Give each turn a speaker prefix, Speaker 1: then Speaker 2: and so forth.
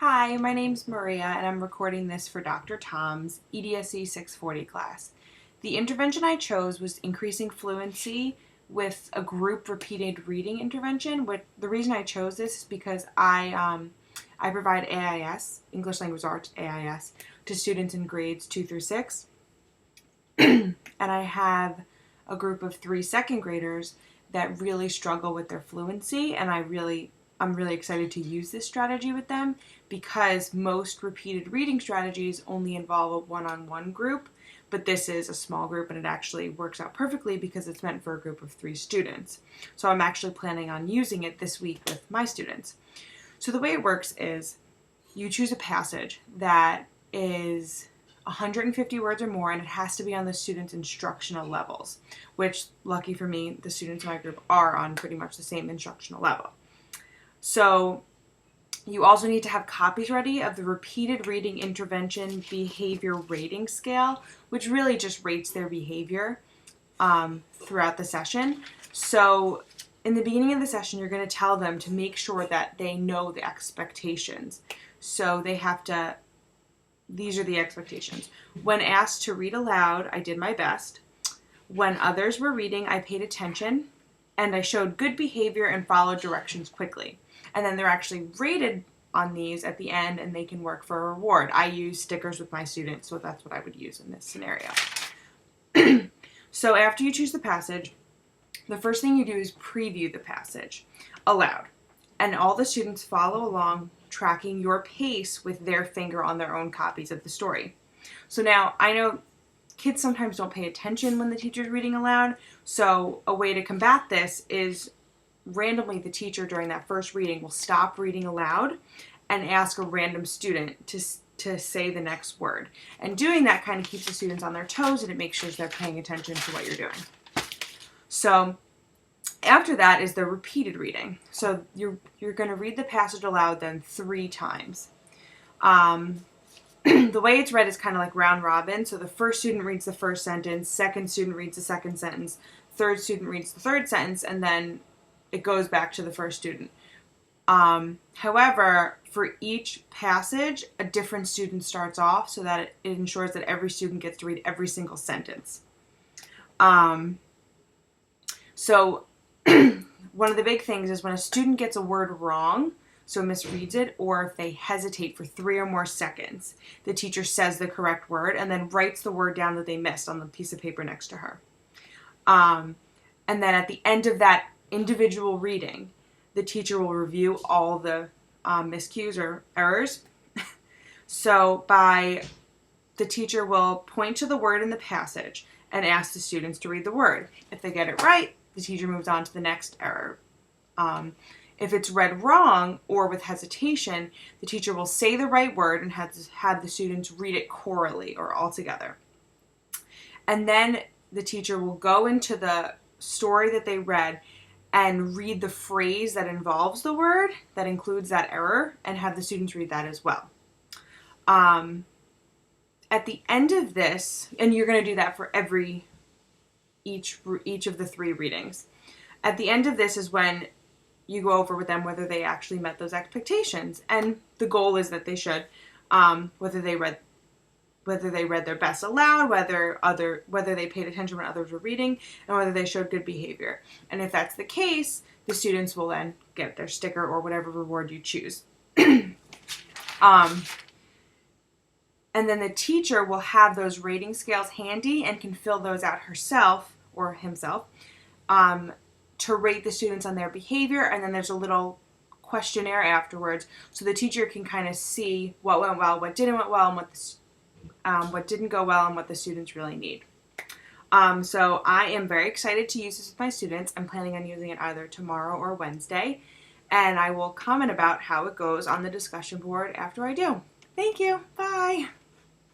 Speaker 1: Hi, my name's Maria and I'm recording this for Dr. Tom's EDSE 640 class. The intervention I chose was increasing fluency with a group repeated reading intervention. The reason I chose this is because I provide AIS, English Language Arts AIS, to students in grades 2 through 6. And I have a group of 3 second graders that really struggle with their fluency, and I'm really excited to use this strategy with them because most repeated reading strategies only involve a one-on-one group, but this is a small group and it actually works out perfectly because it's meant for a group of 3 students. So I'm actually planning on using it this week with my students. So the way it works is you choose a passage that is 150 words or more, and it has to be on the students' instructional levels, which, lucky for me, the students in my group are on pretty much the same instructional level. So you also need to have copies ready of the repeated reading intervention behavior rating scale, which really just rates their behavior throughout the session. So in the beginning of the session, you're going to tell them to make sure that they know the expectations. So they have to, these are the expectations. When asked to read aloud, I did my best. When others were reading, I paid attention, and I showed good behavior and followed directions quickly. And then they're actually rated on these at the end, and they can work for a reward. I use stickers with my students, so that's what I would use in this scenario. So after you choose the passage, the first thing you do is preview the passage aloud. And all the students follow along, tracking your pace with their finger on their own copies of the story. So now, I know kids sometimes don't pay attention when the teacher's reading aloud, so a way to combat this is randomly the teacher during that first reading will stop reading aloud and ask a random student to say the next word. And doing that kind of keeps the students on their toes, and it makes sure they're paying attention to what you're doing. So after that is the repeated reading. So you're going to read the passage aloud then 3 times. The way it's read is kind of like round robin. So the first student reads the first sentence, second student reads the second sentence, third student reads the third sentence, and then it goes back to the first student. However, for each passage, a different student starts off so that it ensures that every student gets to read every single sentence. So one of the big things is when a student gets a word wrong, so misreads it, or if they hesitate for 3 or more seconds, the teacher says the correct word and then writes the word down that they missed on the piece of paper next to her. And then at the end of that individual reading, the teacher will review all the miscues or errors. So the teacher will point to the word in the passage and ask the students to read the word. If they get it right, the teacher moves on to the next error. If it's read wrong or with hesitation, the teacher will say the right word and have the students read it chorally or all together. And then the teacher will go into the story that they read and read the phrase that involves the word that includes that error and have the students read that as well. At the end of this, and you're going to do that for each of the 3 readings. At the end of this is when you go over with them whether they actually met those expectations, and the goal is that they should, whether they read their best aloud, whether they paid attention when others were reading, and whether they showed good behavior. And if that's the case, the students will then get their sticker or whatever reward you choose. And then the teacher will have those rating scales handy and can fill those out herself or himself to rate the students on their behavior. And then there's a little questionnaire afterwards, so the teacher can kind of see what went well, what didn't went well, and what didn't go well, and what the students really need. So I am very excited to use this with my students. I'm planning on using it either tomorrow or Wednesday, and I will comment about how it goes on the discussion board after I do. Thank you. Bye.